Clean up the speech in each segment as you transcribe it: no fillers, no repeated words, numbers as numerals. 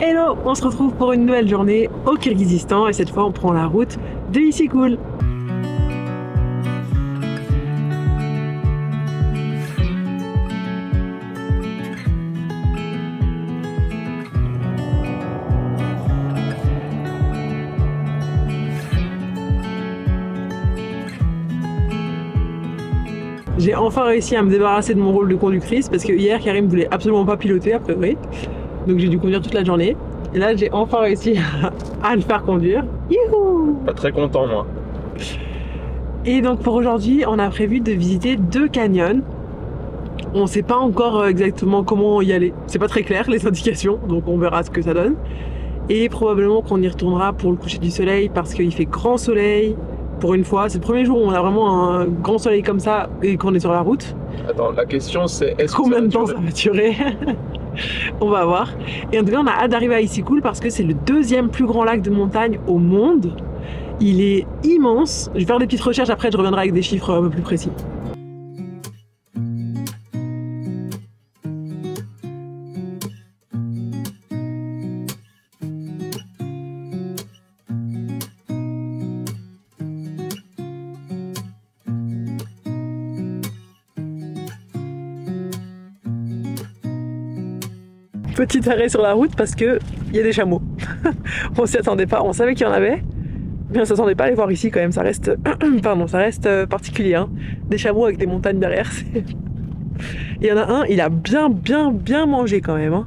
Hello, on se retrouve pour une nouvelle journée au Kirghizistan et cette fois on prend la route de Issyk-Kul. J'ai enfin réussi à me débarrasser de mon rôle de conductrice parce que hier Karim voulait absolument pas piloter a priori. Donc j'ai dû conduire toute la journée. Et là j'ai enfin réussi à le faire conduire. Youhou! Pas très content moi. Et donc pour aujourd'hui on a prévu de visiter 2 canyons. On sait pas encore exactement comment y aller. C'est pas très clair les indications, donc on verra ce que ça donne. Et probablement qu'on y retournera pour le coucher du soleil parce qu'il fait grand soleil. Pour une fois, c'est le premier jour où on a vraiment un grand soleil comme ça et qu'on est sur la route. Attends, la question c'est est-ce que combien de temps ça va durer? On va voir. Et en tout cas, on a hâte d'arriver à Issyk-Kul parce que c'est le 2e plus grand lac de montagne au monde. Il est immense. Je vais faire des petites recherches après, je reviendrai avec des chiffres un peu plus précis. Petit arrêt sur la route parce que il y a des chameaux. On s'y attendait pas, on savait qu'il y en avait, mais on s'attendait pas à les voir ici quand même. Ça reste, pardon, ça reste particulier. Hein. Des chameaux avec des montagnes derrière. Il y en a un, il a bien mangé quand même. Hein.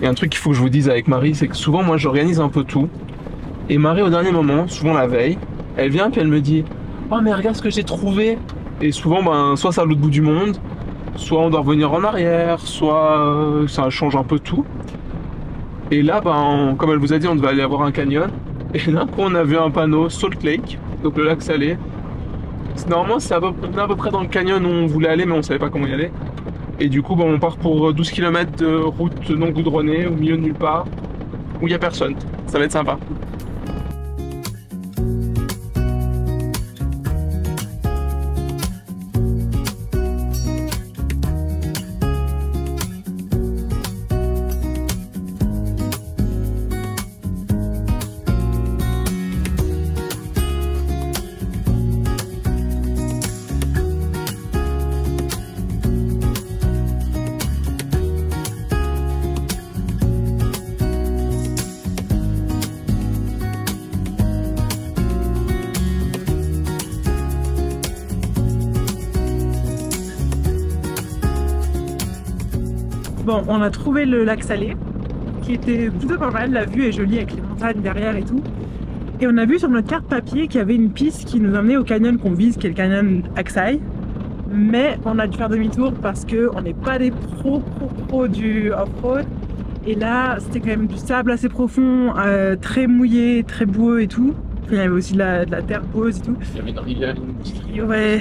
Il y a un truc qu'il faut que je vous dise avec Marie, c'est que souvent moi j'organise un peu tout. Et Marie au dernier moment, souvent la veille, elle vient puis elle me dit « Oh mais regarde ce que j'ai trouvé !» Et souvent ben, soit c'est à l'autre bout du monde, soit on doit revenir en arrière, soit ça change un peu tout. Et là, ben, comme elle vous a dit, on devait aller voir un canyon. Et d'un coup on a vu un panneau Salt Lake, donc le lac salé. Normalement c'est on est à peu près dans le canyon où on voulait aller mais on savait pas comment y aller. Et du coup, bon, on part pour 12 km de route non goudronnée, au milieu de nulle part, où il n'y a personne. Ça va être sympa. Bon, on a trouvé le lac salé, qui était plutôt pas mal, la vue est jolie avec les montagnes derrière et tout. Et on a vu sur notre carte papier qu'il y avait une piste qui nous amenait au canyon qu'on vise, qui est le canyon Aksai. Mais on a dû faire demi-tour parce qu'on n'est pas des pros du off-road. Et là, c'était quand même du sable assez profond, très mouillé, très boueux et tout. Il y avait aussi de la terre boueuse et tout. Il y avait une rivière, une petite rivière. Ouais,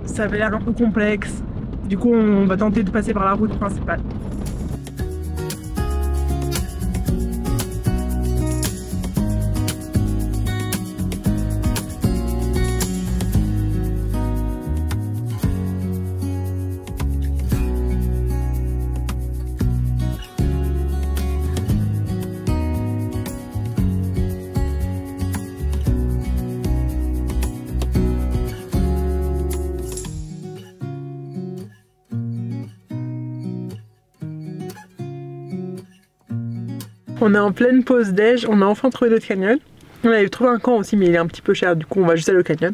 ça avait l'air un peu complexe. Du coup, on va tenter de passer par la route principale. On est en pleine pause déj, on a enfin trouvé notre canyon. On avait trouvé un camp aussi mais il est un petit peu cher, du coup on va juste aller au canyon.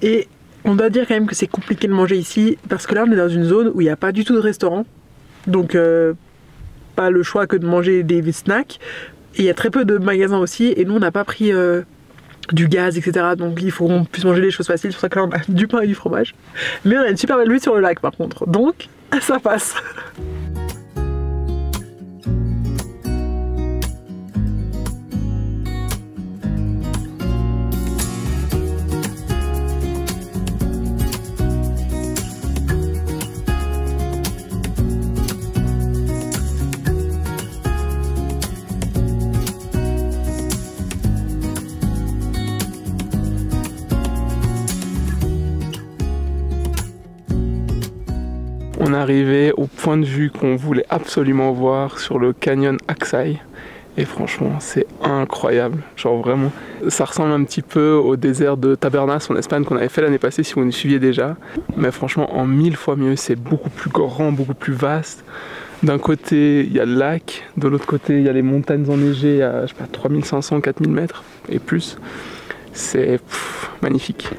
Et On doit dire quand même que c'est compliqué de manger ici parce que là on est dans une zone où il n'y a pas du tout de restaurant. Donc pas le choix que de manger des snacks. Et il y a très peu de magasins aussi et nous on n'a pas pris du gaz, etc. Donc il faut qu'on puisse manger des choses faciles. C'est pour ça que là on a du pain et du fromage. Mais on a une super belle vue sur le lac par contre. Donc ça passe. On est arrivé au point de vue qu'on voulait absolument voir sur le canyon Aksai. Et franchement, c'est incroyable. Genre vraiment, ça ressemble un petit peu au désert de Tabernas en Espagne qu'on avait fait l'année passée si vous nous suiviez déjà. Mais franchement, en 1000 fois mieux, c'est beaucoup plus grand, beaucoup plus vaste. D'un côté, il y a le lac. De l'autre côté, il y a les montagnes enneigées à, je sais pas, 3500, 4000 mètres et plus. C'est magnifique.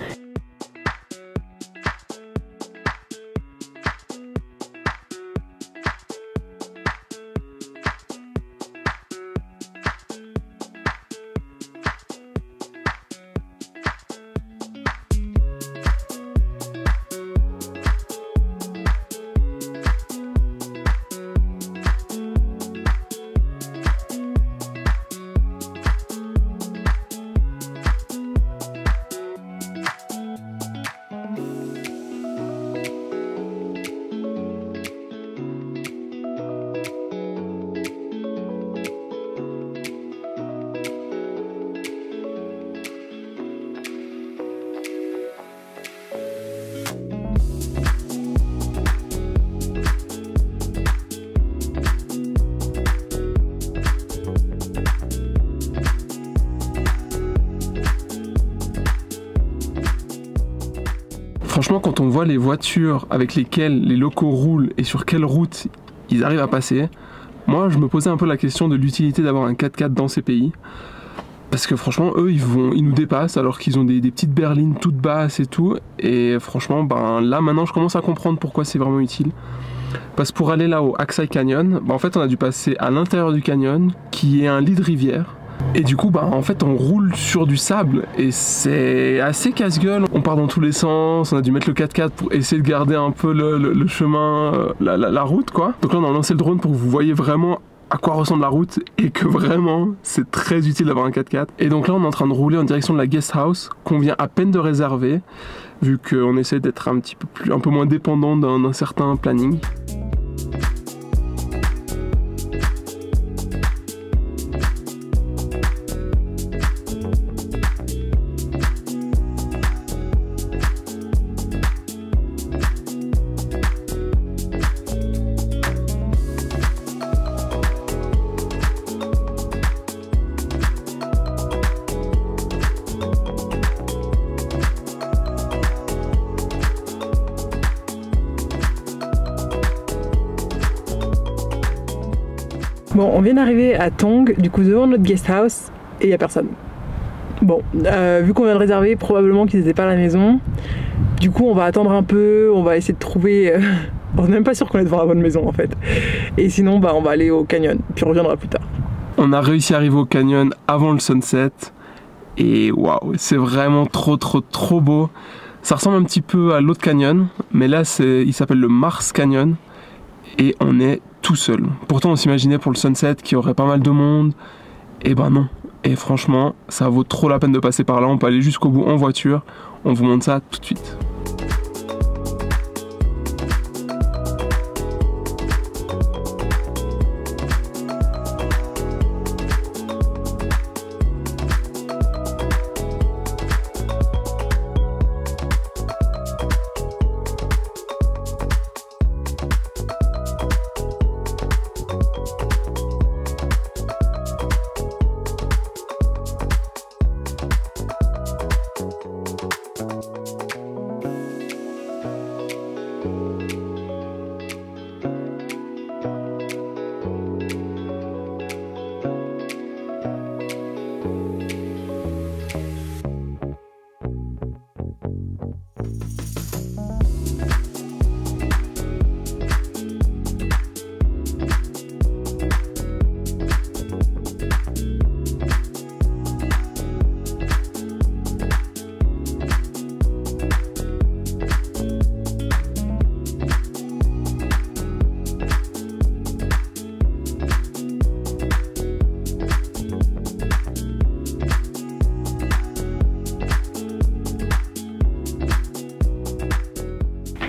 Franchement, quand on voit les voitures avec lesquelles les locaux roulent et sur quelle route ils arrivent à passer, moi je me posais un peu la question de l'utilité d'avoir un 4x4 dans ces pays. Parce que franchement, eux, ils nous dépassent alors qu'ils ont des petites berlines toutes basses et tout. Et franchement, ben, là maintenant, je commence à comprendre pourquoi c'est vraiment utile. Parce que pour aller là au Aksai Canyon, ben, en fait, on a dû passer à l'intérieur du canyon, qui est un lit de rivière. Et du coup, bah, en fait, on roule sur du sable et c'est assez casse-gueule. On part dans tous les sens, on a dû mettre le 4x4 pour essayer de garder un peu le chemin, la route, quoi. Donc là, on a lancé le drone pour que vous voyez vraiment à quoi ressemble la route et que vraiment, c'est très utile d'avoir un 4x4. Et donc là, on est en train de rouler en direction de la guest house qu'on vient à peine de réserver, vu qu'on essaie d'être un peu moins dépendant d'un certain planning. Bon, on vient d'arriver à Tong, du coup devant notre guest house, et il n'y a personne. Bon, vu qu'on vient de réserver, probablement qu'ils n'étaient pas à la maison. Du coup, on va attendre un peu, on va essayer de trouver... on n'est même pas sûr qu'on est devant la bonne maison en fait. Et sinon, bah, on va aller au canyon, puis on reviendra plus tard. On a réussi à arriver au canyon avant le sunset. Et waouh, c'est vraiment trop beau. Ça ressemble un petit peu à l'autre canyon, mais là, il s'appelle le Mars Canyon. Et on est tout seul. Pourtant on s'imaginait pour le sunset qu'il y aurait pas mal de monde. Et ben non. Et franchement, ça vaut trop la peine de passer par là. On peut aller jusqu'au bout en voiture. On vous montre ça tout de suite.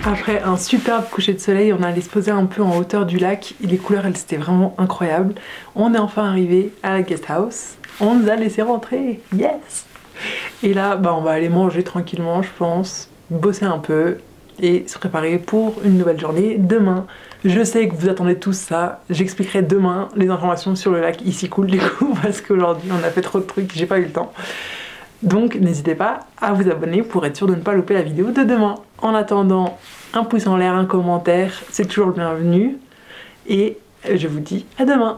Après un superbe coucher de soleil, on est allé se poser un peu en hauteur du lac. Et les couleurs, elles, c'était vraiment incroyable. On est enfin arrivé à la guest house. On nous a laissé rentrer. Yes! Et là, bah, on va aller manger tranquillement, je pense. Bosser un peu et se préparer pour une nouvelle journée demain. Je sais que vous attendez tous ça. J'expliquerai demain les informations sur le lac ici cool du coup parce qu'aujourd'hui on a fait trop de trucs, j'ai pas eu le temps. Donc n'hésitez pas à vous abonner pour être sûr de ne pas louper la vidéo de demain. En attendant, un pouce en l'air, un commentaire, c'est toujours le bienvenu. Et je vous dis à demain.